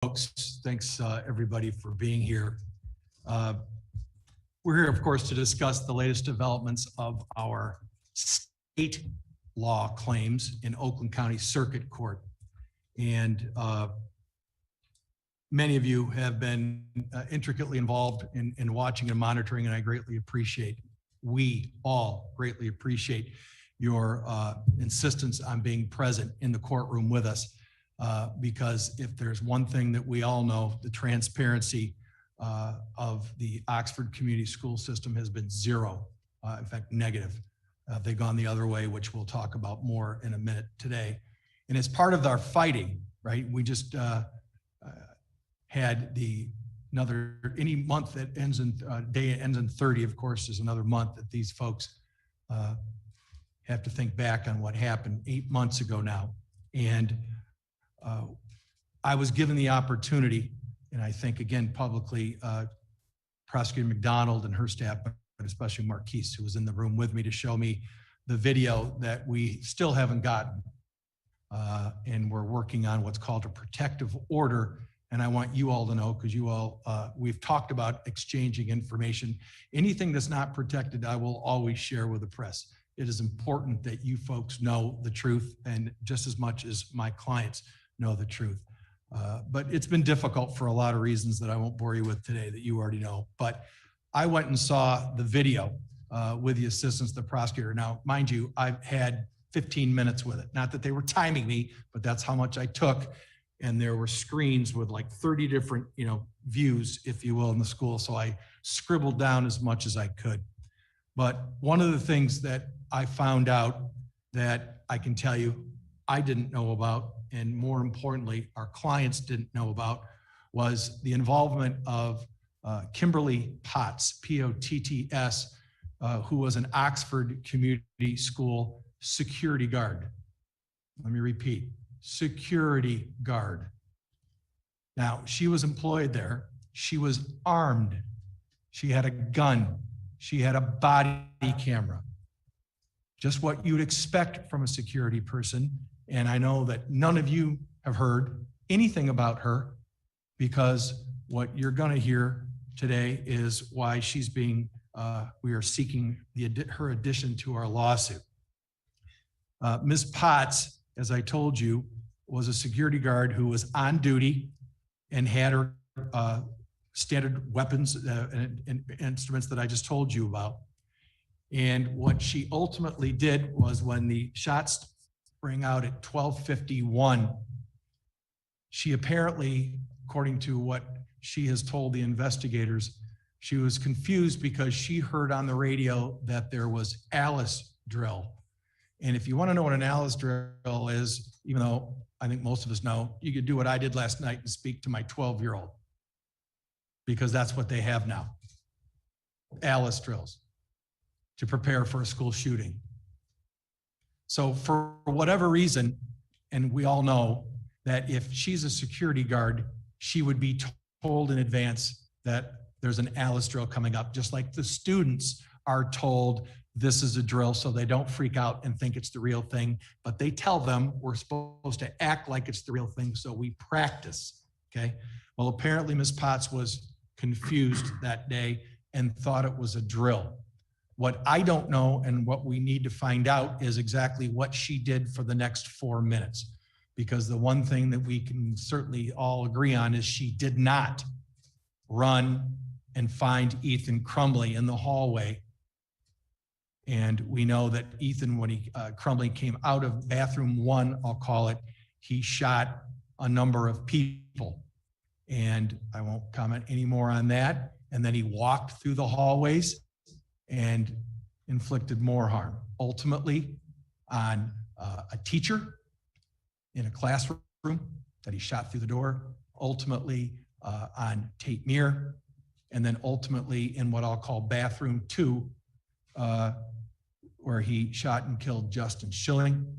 folks. Thanks, everybody, for being here. We're here, of course, to discuss the latest developments of our state law claims in Oakland County Circuit Court. And many of you have been intricately involved in watching and monitoring, and I greatly appreciate, we all greatly appreciate your insistence on being present in the courtroom with us. Because if there's one thing that we all know, the transparency of the Oxford community school system has been zero, in fact, negative. They've gone the other way, which we'll talk about more in a minute today. And as part of our fighting, right, we just had any month that ends in, day ends in 30, of course, is another month that these folks have to think back on what happened 8 months ago now. And I was given the opportunity, and I think again publicly, Prosecutor McDonald and her staff, but especially Marquise, who was in the room with me, to show me the video that we still haven't gotten. And we're working on what's called a protective order. And I want you all to know, because you all, we've talked about exchanging information. Anything that's not protected, I will always share with the press. It is important that you folks know the truth, and just as much as my clients know the truth. But it's been difficult for a lot of reasons that I won't bore you with today that you already know. But I went and saw the video with the assistance of the prosecutor. Now, mind you, I've had 15 minutes with it. Not that they were timing me, but that's how much I took. And there were screens with like 30 different, views, if you will, in the school. So I scribbled down as much as I could. But one of the things that I found out that I can tell you I didn't know about, and more importantly, our clients didn't know about, was the involvement of Kimberly Potts, P-O-T-T-S, who was an Oxford Community School security guard. Let me repeat, security guard. Now, she was employed there. She was armed. She had a gun. She had a body camera. Just what you'd expect from a security person. And I know that none of you have heard anything about her, because what you're going to hear today is why she's being, we are seeking her addition to our lawsuit. Ms. Potts, as I told you, was a security guard who was on duty and had her standard weapons and instruments that I just told you about. And what she ultimately did was, when the shots rang out at 12:51, she apparently, according to what she has told the investigators, she was confused because she heard on the radio that there was Alice drill. And if you want to know what an Alice drill is, even though I think most of us know, you could do what I did last night and speak to my 12-year-old, because that's what they have now. Alice drills to prepare for a school shooting. So for whatever reason, and we all know that if she's a security guard, she would be told in advance that there's an Alice drill coming up, just like the students are told this is a drill, so they don't freak out and think it's the real thing. But they tell them we're supposed to act like it's the real thing, so we practice, okay? Well, apparently Ms. Potts was confused that day and thought it was a drill. What I don't know, and what we need to find out, is exactly what she did for the next 4 minutes. Because the one thing that we can certainly all agree on is she did not run and find Ethan Crumbley in the hallway. And we know that Ethan, when Crumbley came out of bathroom 1, I'll call it, he shot a number of people. And I won't comment any more on that. And then he walked through the hallways and inflicted more harm, ultimately on a teacher in a classroom that he shot through the door, ultimately on Tate Muir, and then ultimately in what I'll call bathroom 2, where he shot and killed Justin Schilling.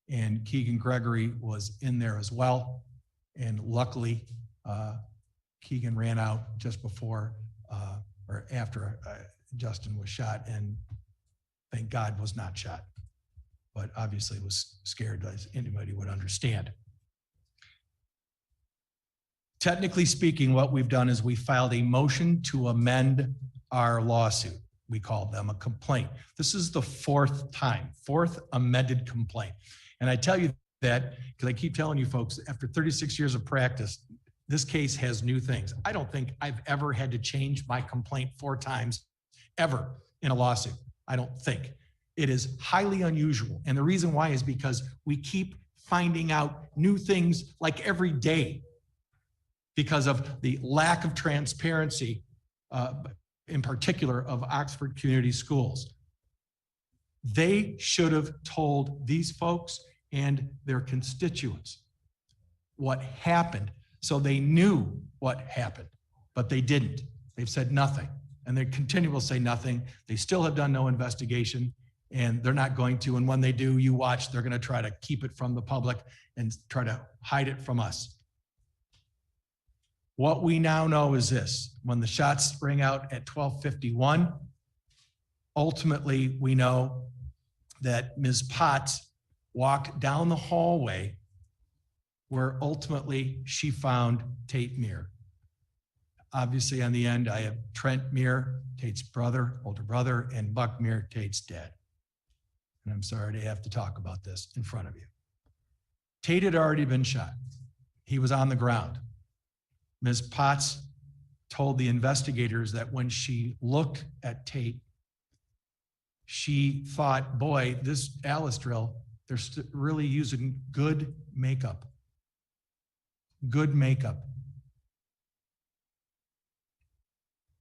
And Keegan Gregory was in there as well. And luckily, Keegan ran out just before or after Justin was shot, and thank God was not shot, but obviously was scared, as anybody would understand. Technically speaking, what we've done is we filed a motion to amend our lawsuit. We called them a complaint. This is the fourth amended complaint. And I tell you that because I keep telling you folks, after 36 years of practice, this case has new things. I don't think I've ever had to change my complaint 4 times ever in a lawsuit. I don't think. It is highly unusual. And the reason why is because we keep finding out new things like every day because of the lack of transparency, in particular of Oxford Community Schools. They should have told these folks and their constituents what happened, so they knew what happened, but they didn't. They've said nothing, and they continue to say nothing. They still have done no investigation, and they're not going to. And when they do, you watch, they're going to try to keep it from the public and try to hide it from us. What we now know is this: when the shots rang out at 12:51, ultimately we know that Ms. Potts walked down the hallway where ultimately she found Tate Meir. Obviously on the end, I have Trent Meir, Tate's brother, older brother, and Buck Meir, Tate's dad. And I'm sorry to have to talk about this in front of you. Tate had already been shot. He was on the ground. Ms. Potts told the investigators that when she looked at Tate, she thought, boy, this Alice drill, they're really using good makeup. Good makeup.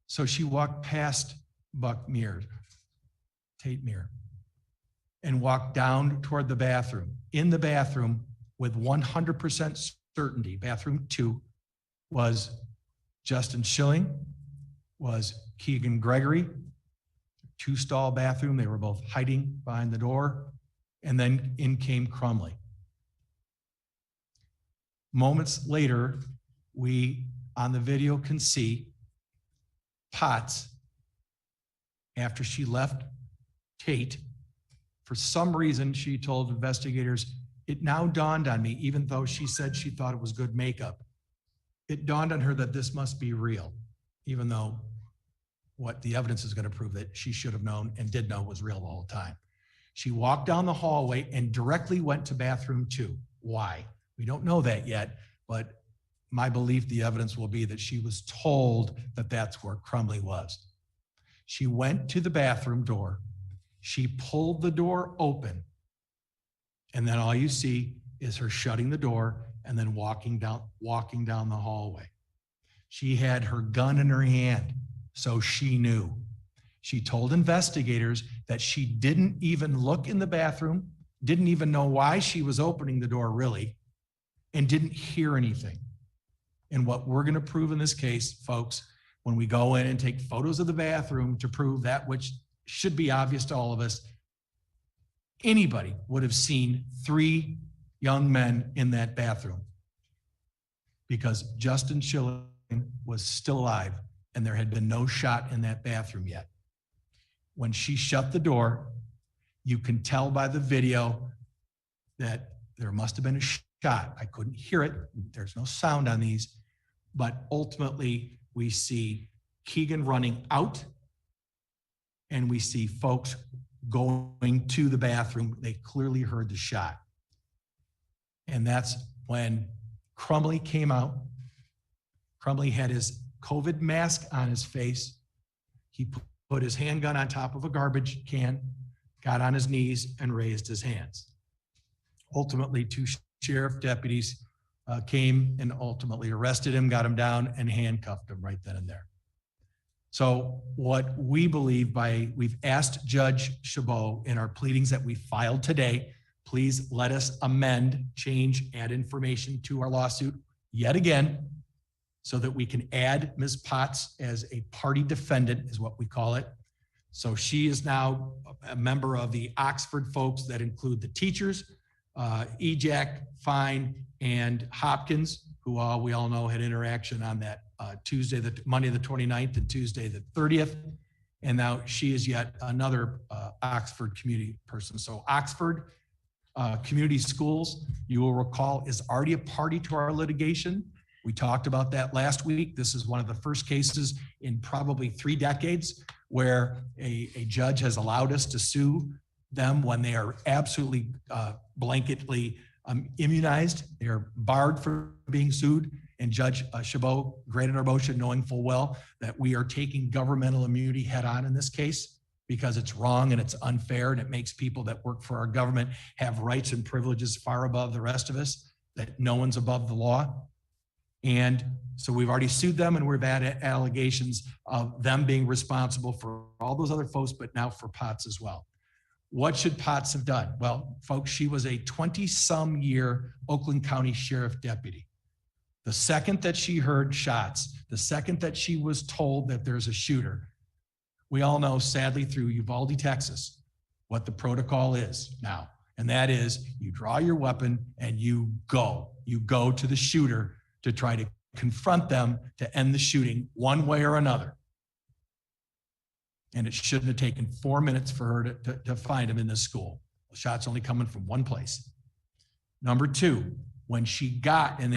So she walked past Buck Meir, Tate Meir, and walked down toward the bathroom. In the bathroom, with 100% certainty, bathroom 2 was Justin Schilling, was Keegan Gregory, 2-stall bathroom. They were both hiding behind the door. And then in came Crumley. Moments later, we on the video can see Potts, after she left Tate, for some reason she told investigators, it now dawned on me, even though she said she thought it was good makeup, it dawned on her that this must be real, even though what the evidence is going to prove that she should have known and did know was real the whole time. She walked down the hallway and directly went to bathroom 2. Why? We don't know that yet, but my belief, the evidence will be that she was told that that's where Crumley was. She went to the bathroom door. She pulled the door open, and then all you see is her shutting the door and then walking down the hallway. She had her gun in her hand, so she knew. She told investigators that she didn't even look in the bathroom, didn't even know why she was opening the door really, and didn't hear anything. And what we're going to prove in this case, folks, when we go in and take photos of the bathroom to prove that which should be obvious to all of us, anybody would have seen 3 young men in that bathroom because Justin Schilling was still alive and there had been no shot in that bathroom yet. When she shut the door, you can tell by the video that there must have been a shot. I couldn't hear it. There's no sound on these, but ultimately we see Keegan running out and we see folks going to the bathroom. They clearly heard the shot. And that's when Crumley came out. Crumley had his COVID mask on his face. He put his handgun on top of a garbage can, got on his knees and raised his hands. Ultimately, 2 sheriff deputies came and ultimately arrested him, got him down and handcuffed him right then and there. So what we believe we've asked Judge Chabot in our pleadings that we filed today, please let us amend, change, add information to our lawsuit yet again, so that we can add Ms. Potts as a party defendant, is what we call it. So she is now a member of the Oxford folks that include the teachers, EJAC, Fine, and Hopkins, who we all know had interaction on that Monday the 29th and Tuesday the 30th. And now she is yet another Oxford community person. So Oxford Community Schools, you will recall, is already a party to our litigation. We talked about that last week. This is one of the first cases in probably 3 decades where a judge has allowed us to sue them when they are absolutely blanketly immunized. They are barred from being sued. And Judge Chabot granted our motion knowing full well that we are taking governmental immunity head on in this case because it's wrong and it's unfair and it makes people that work for our government have rights and privileges far above the rest of us, that no one's above the law. And so we've already sued them and we've had allegations of them being responsible for all those other folks, but now for Potts as well. What should Potts have done? Well, folks, she was a 20-some year Oakland County Sheriff deputy. The second that she heard shots, the second that she was told that there's a shooter, we all know, sadly, through Uvalde, Texas, what the protocol is now. And that is you draw your weapon and you go. You go to the shooter to try to confront them to end the shooting one way or another. And it shouldn't have taken 4 minutes for her to find him in this school. The shot's only coming from one place. Number two, when she got, and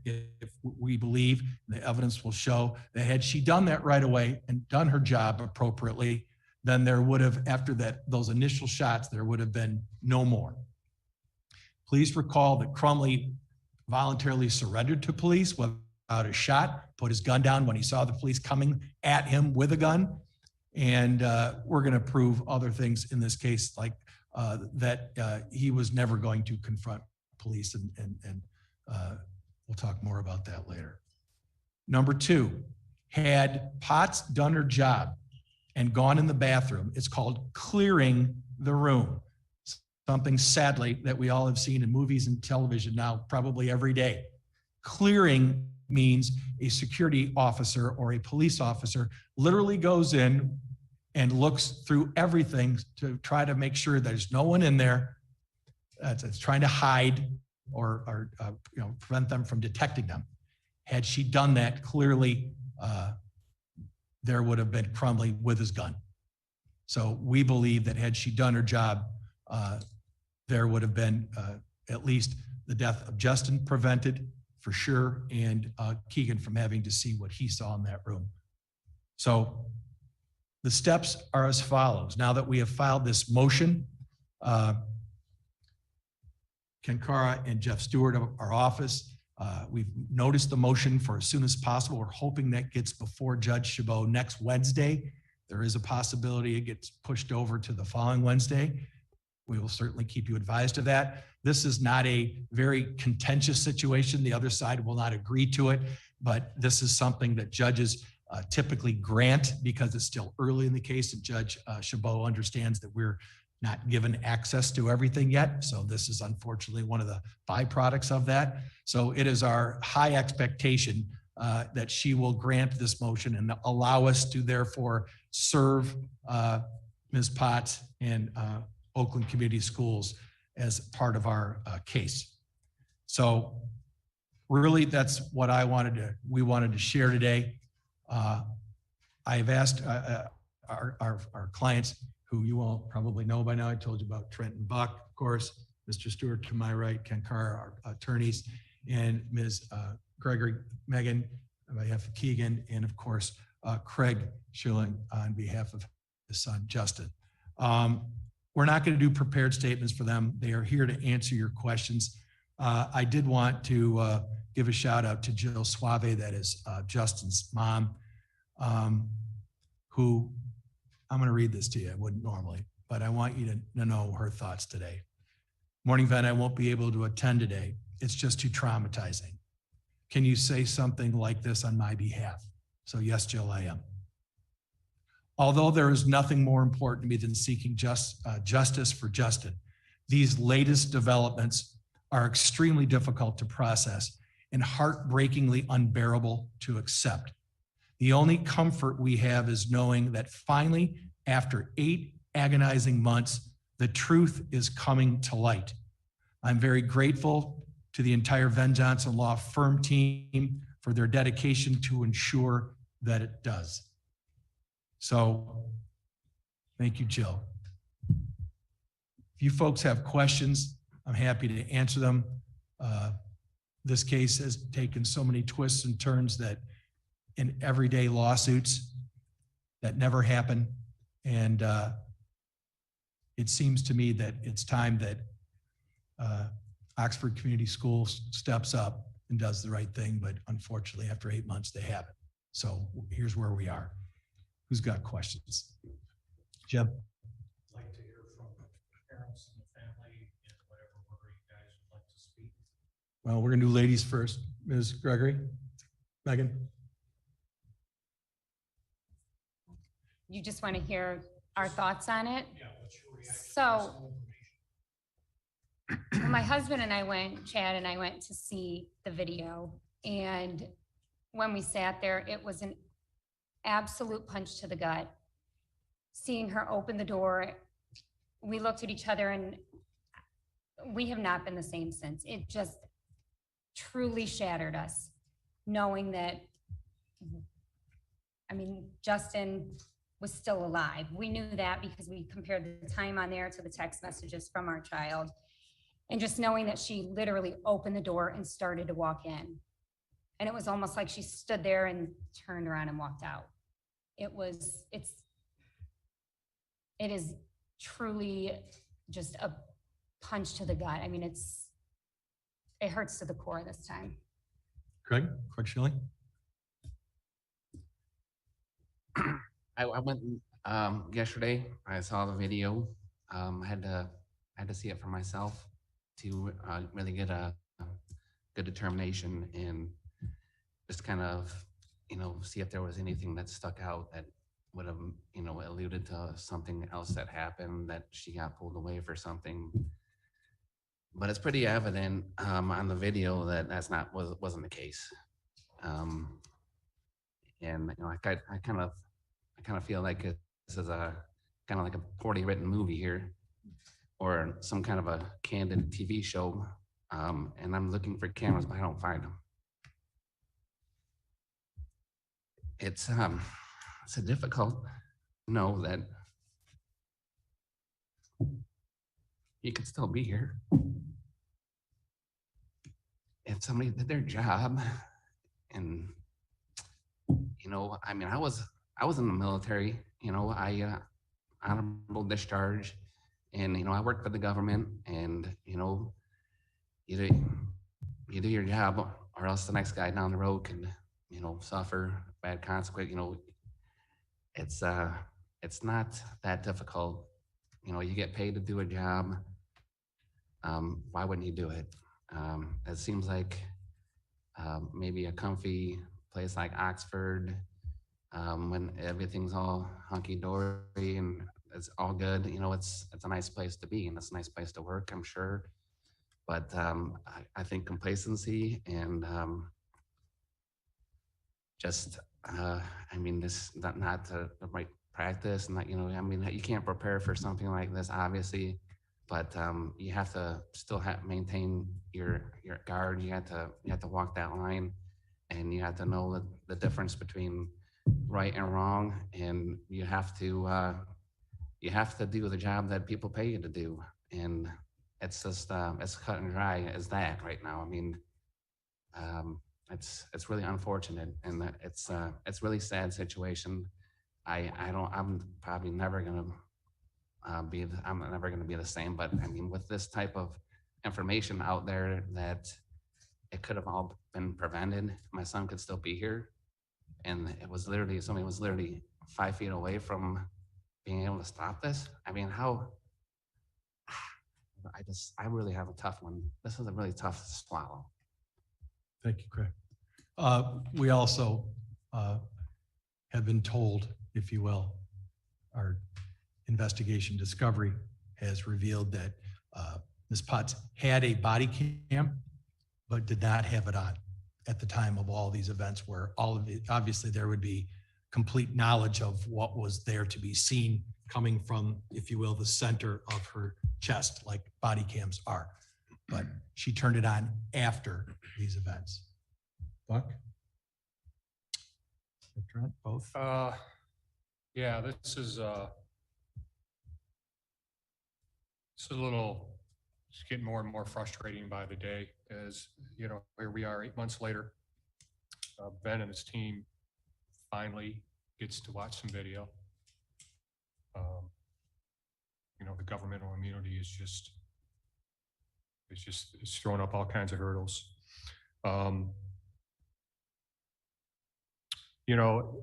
if we believe, the evidence will show that had she done that right away and done her job appropriately, then there would have, after those initial shots, there would have been no more. Please recall that Crumley voluntarily surrendered to police without a shot, put his gun down when he saw the police coming at him with a gun. And we're going to prove other things in this case, like that he was never going to confront police, and we'll talk more about that later. Number two, had Potts done her job and gone in the bathroom, it's called clearing the room. Something sadly that we all have seen in movies and television now probably every day. Clearing means a security officer or a police officer literally goes in and looks through everything to try to make sure there's no one in there. It's trying to hide or prevent them from detecting them. Had she done that, clearly there would have been Crumley with his gun. So we believe that had she done her job, there would have been at least the death of Justin prevented for sure, and Keegan from having to see what he saw in that room. So the steps are as follows. Now that we have filed this motion, Ken Cara and Jeff Stewart of our office, we've noticed the motion for as soon as possible. We're hoping that gets before Judge Chabot next Wednesday. There is a possibility it gets pushed over to the following Wednesday. We will certainly keep you advised of that. This is not a very contentious situation. The other side will not agree to it, but this is something that judges typically grant because it's still early in the case, and Judge Chabot understands that we're not given access to everything yet. So this is unfortunately one of the byproducts of that. So it is our high expectation that she will grant this motion and allow us to therefore serve Ms. Potts and Oakland Community Schools as part of our case. So really that's what we wanted to share today. I've asked our clients, who you all probably know by now. I told you about Trent and Buck, of course, Mr. Stewart to my right, Ken Carr, our attorneys, and Ms. Gregory Megan on behalf of Keegan, and of course, Craig Schilling on behalf of his son, Justin. We're not going to do prepared statements for them. They are here to answer your questions. I did want to give a shout out to Jill Suave, that is Justin's mom, who, I'm going to read this to you. I wouldn't normally, but I want you to know her thoughts today. Morning, Ven, I won't be able to attend today. It's just too traumatizing. Can you say something like this on my behalf? So yes, Jill, I am. Although there is nothing more important to me than seeking justice for Justin, these latest developments are extremely difficult to process and heartbreakingly unbearable to accept. The only comfort we have is knowing that finally, after 8 agonizing months, the truth is coming to light. I'm very grateful to the entire Ven Johnson Law firm team for their dedication to ensure that it does. So, thank you, Jill. If you folks have questions, I'm happy to answer them. this case has taken so many twists and turns that in everyday lawsuits that never happen. And it seems to me that it's time that Oxford Community Schools steps up and does the right thing. But unfortunately, after 8 months, they haven't. So here's where we are. Who's got questions? Jeb? I'd like to hear from parents and the family in whatever order you guys would like to speak. Well, we're gonna do ladies first. Ms. Gregory? Megan? You just want to hear our thoughts on it? Yeah, what's your reaction? So, when my husband and I went, Chad and I went to see the video, and when we sat there, it was an absolute punch to the gut. Seeing her open the door, we looked at each other and we have not been the same since. It just truly shattered us, knowing that, I mean, Justin was still alive. We knew that because we compared the time on there to the text messages from our child. And just knowing that she literally opened the door and started to walk in. And it was almost like she stood there and turned around and walked out. It is truly just a punch to the gut. I mean, it hurts to the core this time. Craig Schilling? I went yesterday. I saw the video. I had to see it for myself to really get a good determination and just kind of, see if there was anything that stuck out that would have, alluded to something else that happened, that she got pulled away for something. But it's pretty evident on the video that wasn't the case. And I kind of feel like this is a kind of like a poorly written movie here, or some kind of a candid TV show. And I'm looking for cameras, but I don't find them. It's a difficult know that you could still be here if somebody did their job. And I mean, I was in the military. I honorable discharge, and I worked for the government. And you do your job, or else the next guy down the road can suffer bad consequence. It's not that difficult. You get paid to do a job. Why wouldn't you do it? It seems like maybe a comfy place like Oxford, when everything's all hunky-dory and it's all good, it's a nice place to be, and it's a nice place to work, I'm sure. But I think complacency and I mean, this not the right practice, and you can't prepare for something like this, obviously, but you have to still maintain your guard. You have to walk that line, and you have to know the difference between right and wrong, and you have to do the job that people pay you to do. And it's just as cut and dry as that right now. I mean, it's really unfortunate, and it's really sad situation. I'm probably never gonna I'm never gonna be the same. But I mean, with this type of information out there, that it could have all been prevented. My son could still be here, and somebody was literally 5 feet away from being able to stop this. I mean, I really have a tough one. This is a really tough to swallow. Thank you, Craig. We also have been told, if you will, our investigation discovery has revealed that Ms. Potts had a body cam, but did not have it on at the time of all these events, where all of it, obviously there would be complete knowledge of what was there to be seen coming from, if you will, the center of her chest, like body cams are. But she turned it on after these events. Buck? Trent, both? Yeah, this is it's getting more and more frustrating by the day. is, you know, here we are 8 months later. Ben and his team finally gets to watch some video. You know, the governmental immunity is just, it's thrown up all kinds of hurdles. You know,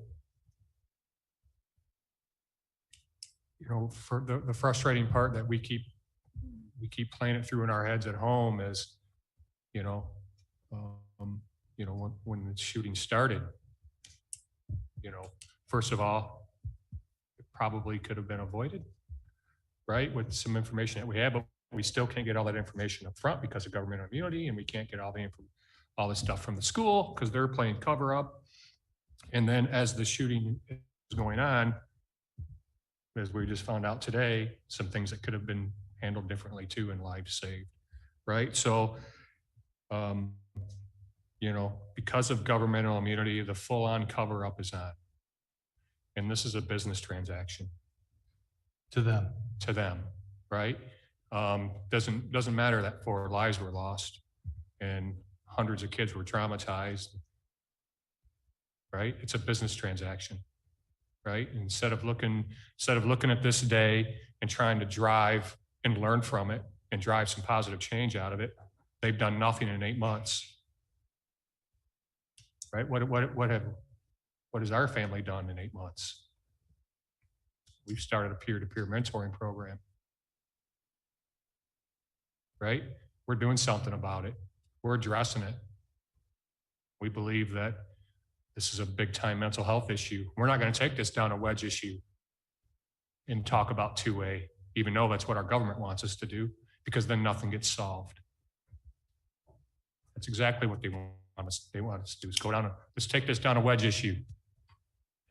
for the frustrating part that we keep playing it through in our heads at home is, when the shooting started, first of all, it probably could have been avoided, right? With some information that we have, but we still can't get all that information up front because of governmental immunity, and we can't get all the stuff from the school because they're playing cover up. And then as the shooting is going on, as we just found out today, some things that could have been handled differently too and lives saved, right? So, because of governmental immunity, the full-on cover-up is on. And this is a business transaction. To them. To them, right? Doesn't matter that 4 lives were lost and hundreds of kids were traumatized, right? It's a business transaction, right? Instead of looking at this day and trying to drive and learn from it and drive some positive change out of it, they've done nothing in 8 months, right? What has our family done in 8 months? We've started a peer-to-peer mentoring program, right? We're doing something about it. We're addressing it. We believe that this is a big-time mental health issue. We're not going to take this down a wedge issue and talk about 2A, even though that's what our government wants us to do, because then nothing gets solved. That's exactly what they want us to do, is go down, let's take this down a wedge issue.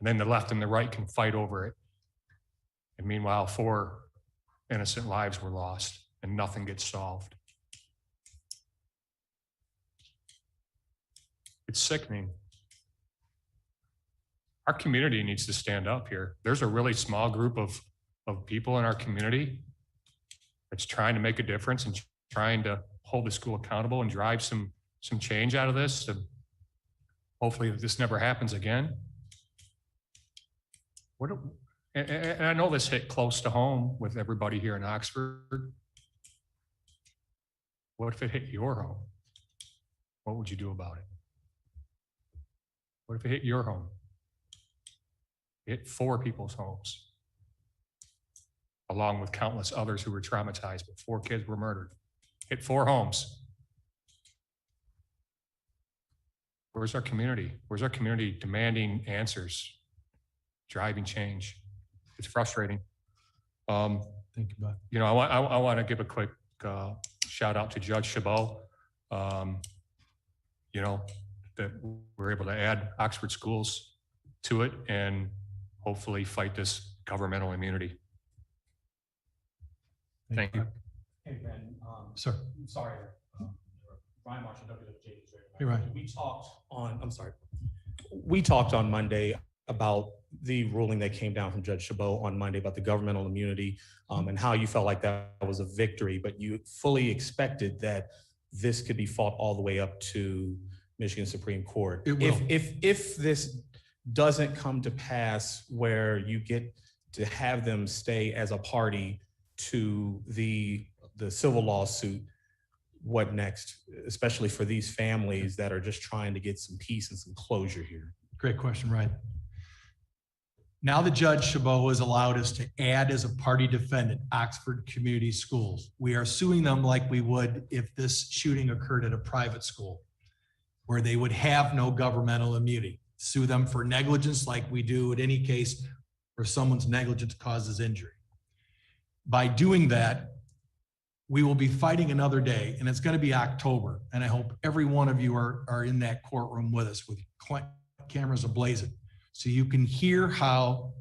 And then the left and the right can fight over it. And meanwhile, 4 innocent lives were lost and nothing gets solved. It's sickening. Our community needs to stand up here. There's a really small group of people in our community that's trying to make a difference and trying to hold the school accountable and drive some change out of this. And hopefully this never happens again. And I know this hit close to home with everybody here in Oxford. What if it hit your home? What would you do about it? What if it hit your home? It hit 4 people's homes, along with countless others who were traumatized, but 4 kids were murdered. Hit 4 homes. Where's our community? Where's our community demanding answers, driving change? It's frustrating. Thank you, Bud. I want to give a quick shout out to Judge Chabot. That we're able to add Oxford schools to it and hopefully fight this governmental immunity. Thank you. Hey, Ben. Sir. Sorry. Ryan Marshall, WWJ. Hey, Ryan. We talked on Monday about the ruling that came down from Judge Chabot on Monday about the governmental immunity and how you felt like that was a victory, but you fully expected that this could be fought all the way up to Michigan Supreme Court. It will. If this doesn't come to pass where you get to have them stay as a party to the civil lawsuit, what next, especially for these families that are just trying to get some peace and some closure here? Great question, Ryan. Now that Judge Chabot has allowed us to add as a party defendant Oxford Community Schools, we are suing them like we would if this shooting occurred at a private school, where they would have no governmental immunity. Sue them for negligence like we do in any case where someone's negligence causes injury. By doing that, we will be fighting another day, and it's going to be October. And I hope every one of you are in that courtroom with us with cameras ablazing, so you can hear how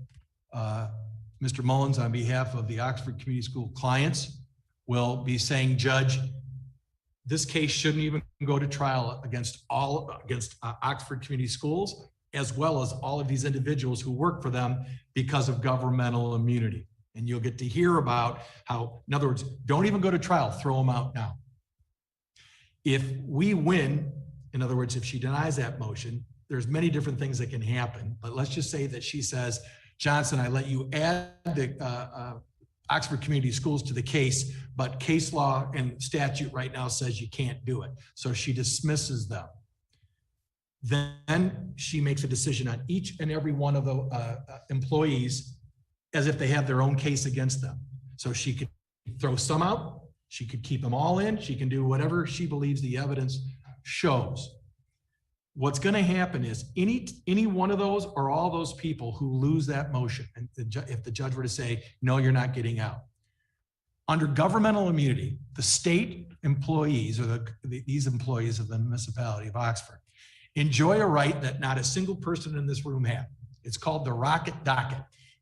Mr. Mullins, on behalf of the Oxford Community School clients, will be saying, Judge, this case shouldn't even go to trial against Oxford Community Schools, as well as all of these individuals who work for them because of governmental immunity. And you'll get to hear about how, in other words, don't even go to trial, throw them out now. If we win, in other words, if she denies that motion, there's many different things that can happen. But let's just say that she says, Johnson, I let you add the Oxford Community Schools to the case, but case law and statute right now says you can't do it. So she dismisses them. Then she makes a decision on each and every one of the employees as if they have their own case against them. So she could throw some out, she could keep them all in, she can do whatever she believes the evidence shows. What's going to happen is any one of those or all those people who lose that motion, and if the judge were to say, no, you're not getting out. Under governmental immunity, the state employees or these employees of the municipality of Oxford enjoy a right that not a single person in this room have. It's called the rocket docket.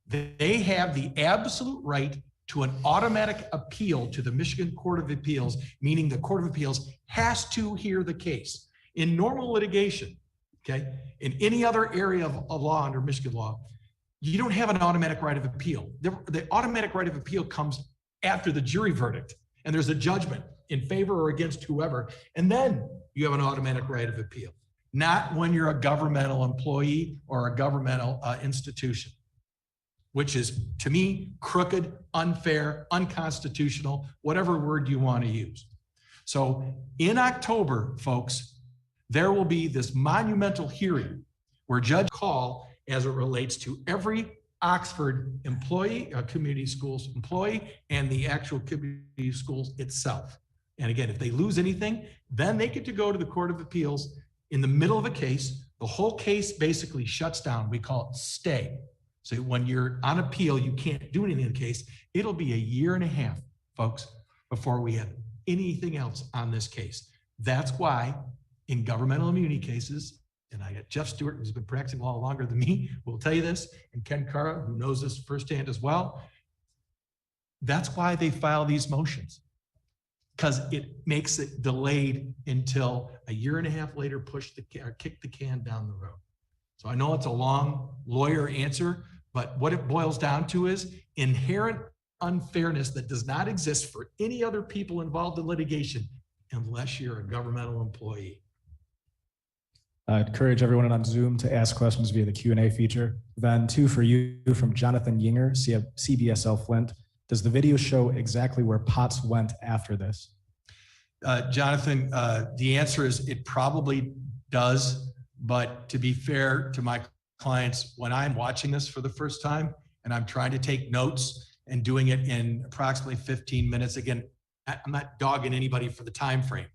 They have the absolute right to an automatic appeal to the Michigan Court of Appeals, meaning the Court of Appeals has to hear the case. In normal litigation, okay, in any other area of law under Michigan law, you don't have an automatic right of appeal. The automatic right of appeal comes after the jury verdict, and there's a judgment in favor or against whoever, and then you have an automatic right of appeal. Not when you're a governmental employee or a governmental institution, which is, to me, crooked, unfair, unconstitutional, whatever word you want to use. So in October, folks, there will be this monumental hearing where judge call as it relates to every Oxford employee, community schools employee, and the actual community schools itself. And again, if they lose anything, then they get to go to the Court of Appeals in the middle of a case. The whole case basically shuts down. We call it stay. So when you're on appeal, you can't do anything in the case. It'll be a year and a half, folks, before we have anything else on this case. That's why in governmental immunity cases, and I got Jeff Stewart, who's been practicing law longer than me, will tell you this, and Ken Cara, who knows this firsthand as well. That's why they file these motions, because it makes it delayed until a year and a half later, kick the can down the road. So I know it's a long lawyer answer, but what it boils down to is inherent unfairness that does not exist for any other people involved in litigation unless you're a governmental employee. I encourage everyone on Zoom to ask questions via the Q&A feature. Then two for you from Jonathan Yinger, CBSL Flint. Does the video show exactly where Potts went after this? Jonathan, the answer is it probably does, but to be fair to my clients, when I'm watching this for the first time and I'm trying to take notes and doing it in approximately 15 minutes, again, I'm not dogging anybody for the time frame.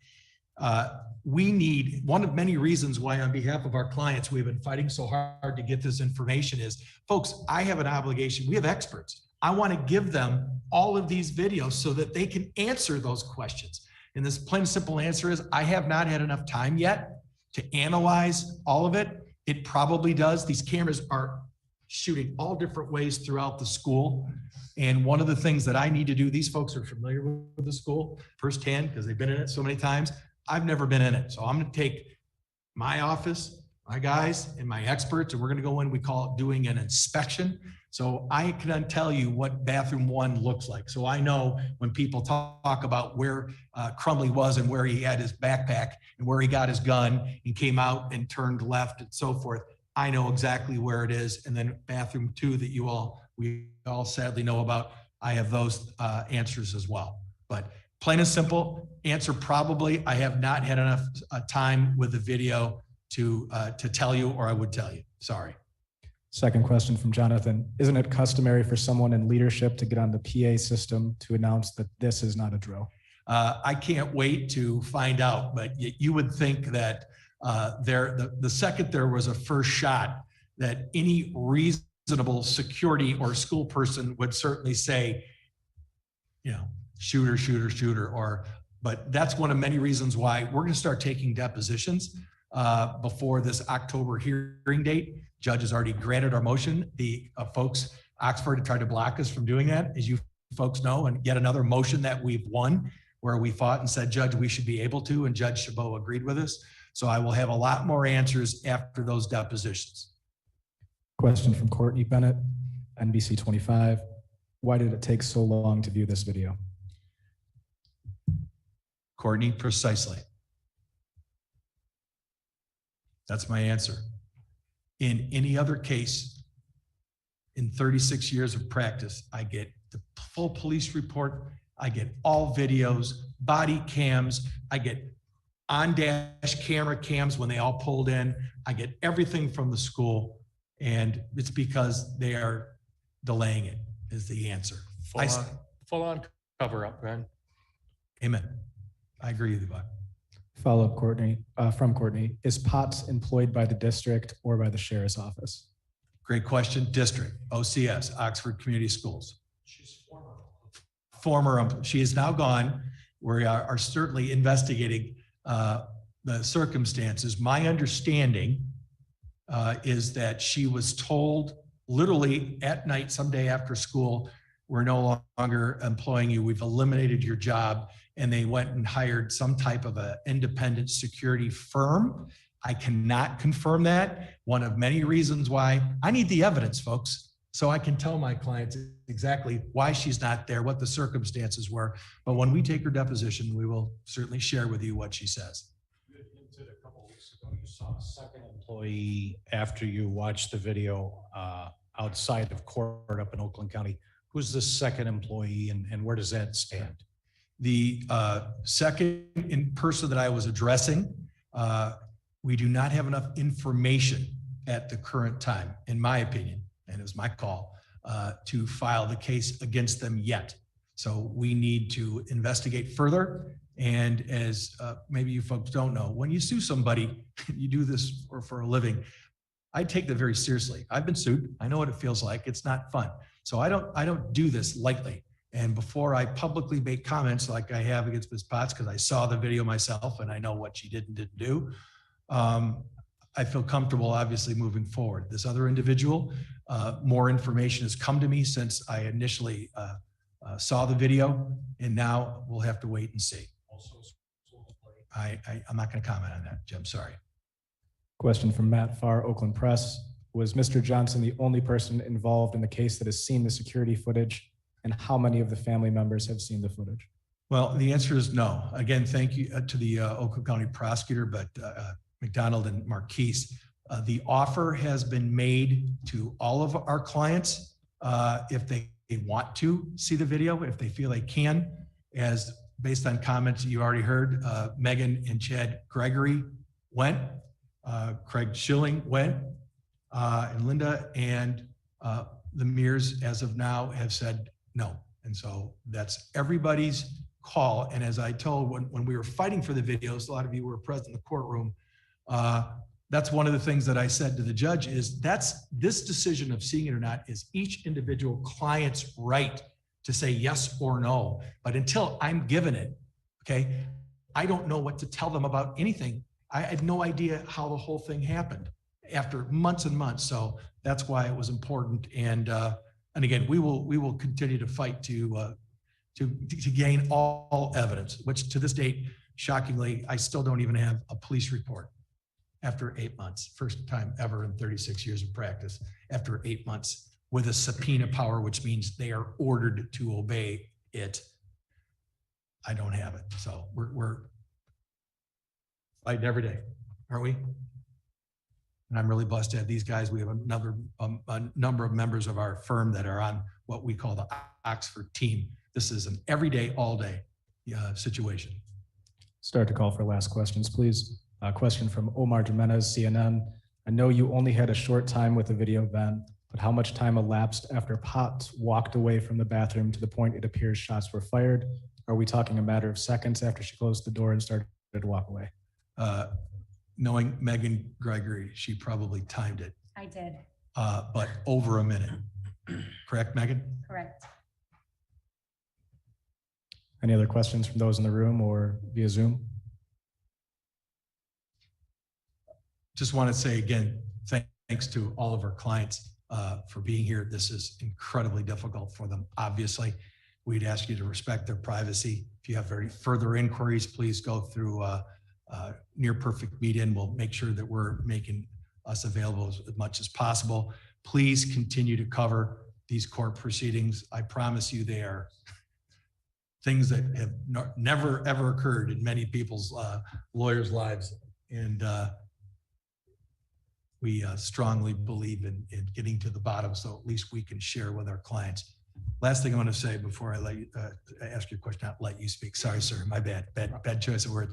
We need, one of many reasons why on behalf of our clients, we've been fighting so hard to get this information is, folks, I have an obligation. We have experts. I want to give them all of these videos so that they can answer those questions. And this plain and simple answer is I have not had enough time yet to analyze all of it. It probably does. These cameras are shooting all different ways throughout the school. And one of the things that I need to do, these folks are familiar with the school firsthand because they've been in it so many times. I've never been in it. So I'm going to take my office, my guys, and my experts, and we're going to go in, we call it doing an inspection. So I can tell you what bathroom 1 looks like. So I know when people talk about where Crumley was and where he had his backpack and where he got his gun and came out and turned left and so forth, I know exactly where it is. And then bathroom 2 that we all sadly know about, I have those answers as well. But plain and simple answer, probably I have not had enough time with the video to tell you, or I would tell you. Sorry. Second question from Jonathan. Isn't it customary for someone in leadership to get on the PA system to announce that this is not a drill? I can't wait to find out, but you would think that the second there was a first shot, that any reasonable security or school person would certainly say, shooter, shooter, shooter, but that's one of many reasons why we're going to start taking depositions before this October hearing date. Judge has already granted our motion. The folks, Oxford, tried to block us from doing that, as you folks know, and yet another motion that we've won where we fought and said, Judge, we should be able to, and Judge Chabot agreed with us. So I will have a lot more answers after those depositions. Question from Courtney Bennett, NBC 25. Why did it take so long to view this video? Courtney, precisely. That's my answer. In any other case, in 36 years of practice, I get the full police report. I get all videos, body cams. I get on-dash camera cams when they all pulled in. I get everything from the school, and it's because they are delaying it is the answer. Full on cover up, man. Amen. I agree with you, Buck. Follow-up, Courtney, from Courtney. Is Potts employed by the district or by the sheriff's office? Great question. District, OCS, Oxford Community Schools. She's former. She is now gone. We are certainly investigating the circumstances. My understanding is that she was told literally at night, someday after school, we're no longer employing you. We've eliminated your job. And they went and hired some type of an independent security firm. I cannot confirm that. One of many reasons why I need the evidence, folks, so I can tell my clients exactly why she's not there, what the circumstances were. But when we take her deposition, we will certainly share with you what she says. You hinted a couple of weeks ago, you saw a second employee after you watched the video outside of court up in Oakland County. Who's the second employee and where does that stand? The second in person that I was addressing, we do not have enough information at the current time, in my opinion, and it was my call, to file the case against them yet. So we need to investigate further. And as maybe you folks don't know, when you sue somebody, you do this for a living, I take that very seriously. I've been sued. I know what it feels like. It's not fun. So I don't do this lightly. And before I publicly make comments like I have against Ms. Potts, because I saw the video myself and I know what she did and didn't do, I feel comfortable obviously moving forward. This other individual, more information has come to me since I initially saw the video, and now we'll have to wait and see. I'm not going to comment on that, Jim, sorry. Question from Matt Farr, Oakland Press. Was Mr. Johnson the only person involved in the case that has seen the security footage? And how many of the family members have seen the footage? Well, the answer is no. Again, thank you to the Oakland County prosecutor, but McDonald and Marquise. The offer has been made to all of our clients if they want to see the video, if they feel they can, as based on comments you already heard, Megan and Chad Gregory went, Craig Schilling went, and Linda and the Mears, as of now, have said no. And so that's everybody's call. And as I told when we were fighting for the videos, a lot of you were present in the courtroom. That's one of the things that I said to the judge is this decision of seeing it or not is each individual client's right to say yes or no. But until I'm given it, okay, I don't know what to tell them about anything. I had no idea how the whole thing happened after months and months. So that's why it was important. And again, we will continue to fight to gain all evidence, which to this date, shockingly, I still don't even have a police report after 8 months. First time ever in 36 years of practice, after 8 months with a subpoena power, which means they are ordered to obey it. I don't have it. So we're fighting every day, aren't we? And I'm really blessed to have these guys. We have a number of members of our firm that are on what we call the Oxford team. This is an everyday, all day situation. Start to call for last questions, please. A question from Omar Jimenez, CNN. I know you only had a short time with the video, Ben, but how much time elapsed after Potts walked away from the bathroom to the point it appears shots were fired? Are we talking a matter of seconds after she closed the door and started to walk away? Knowing Megan Gregory, she probably timed it. I did, But over a minute. Correct, Megan? correct. Any other questions from those in the room or via Zoom? Just want to say again, thanks to all of our clients for being here. This is incredibly difficult for them. Obviously, we'd ask you to respect their privacy. If you have very further inquiries, please go through Near Perfect Media, and we'll make sure that we're making us available as much as possible. Please continue to cover these court proceedings. I promise you they are things that have never, ever occurred in many people's lawyers' lives. And we strongly believe in getting to the bottom, so at least we can share with our clients. Last thing I want to say before I let you ask your question, not let you speak. Sorry, sir, my bad choice of words.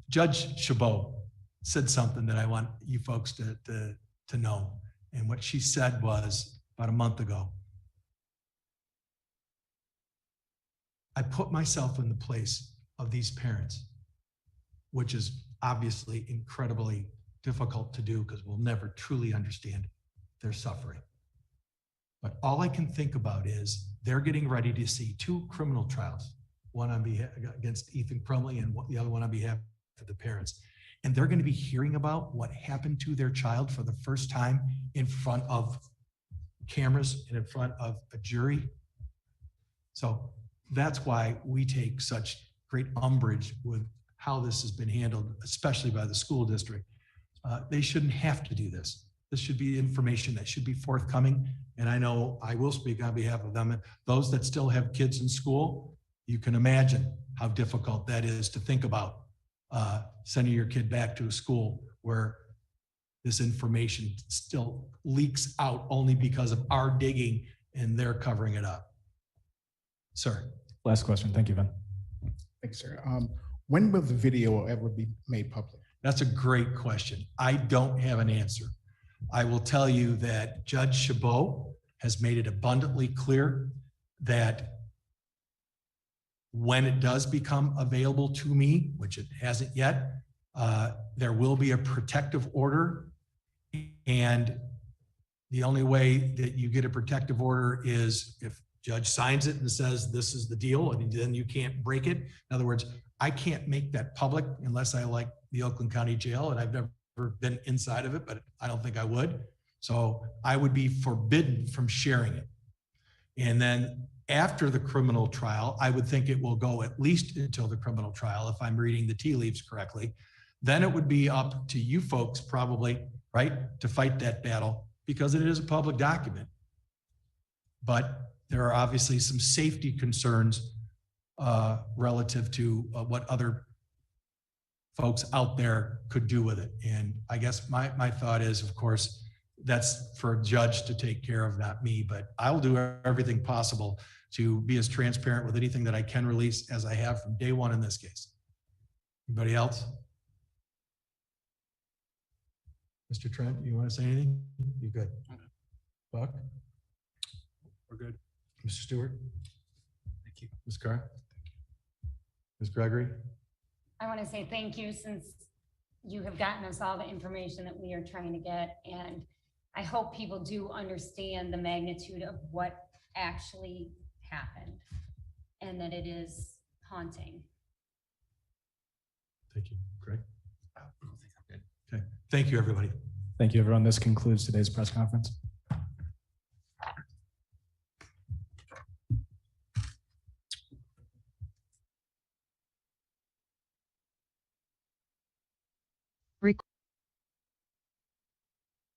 Judge Chabot said something that I want you folks to know. And what she said was about a month ago, I put myself in the place of these parents, which is obviously incredibly difficult to do because we'll never truly understand their suffering. But all I can think about is they're getting ready to see 2 criminal trials, one on behalf against Ethan Crumley and the other one on behalf of the parents. And they're going to be hearing about what happened to their child for the first time in front of cameras and in front of a jury. So that's why we take such great umbrage with how this has been handled, especially by the school district. They shouldn't have to do this. This should be information that should be forthcoming. And I know I will speak on behalf of them. And those that still have kids in school, you can imagine how difficult that is to think about sending your kid back to a school where this information still leaks out only because of our digging and they're covering it up. Sir. Last question. Thank you, Ven. Thanks, sir. When will the video ever be made public? That's a great question. I don't have an answer. I will tell you that Judge Chabot has made it abundantly clear that when it does become available to me, which it hasn't yet, there will be a protective order. And the only way that you get a protective order is if judge signs it and says, this is the deal, and then you can't break it. In other words, I can't make that public unless I like the Oakland County Jail, and I've never been inside of it, but I don't think I would. So I would be forbidden from sharing it. And then after the criminal trial, I would think it will go at least until the criminal trial, if I'm reading the tea leaves correctly. Then it would be up to you folks probably, right, to fight that battle because it is a public document. But there are obviously some safety concerns relative to what other folks out there could do with it. And I guess my thought is, of course, that's for a judge to take care of, not me, but I'll do everything possible to be as transparent with anything that I can release as I have from day one in this case. Anybody else? Mr. Trent, you want to say anything? You good? Buck? We're good. Mr. Stewart? Thank you. Ms. Carr? Ms. Gregory? I want to say thank you, since you have gotten us all the information that we are trying to get. And I hope people do understand the magnitude of what actually happened and that it is haunting. Thank you. Greg? I don't think I'm good. Okay. Thank you, everybody. Thank you, everyone. This concludes today's press conference.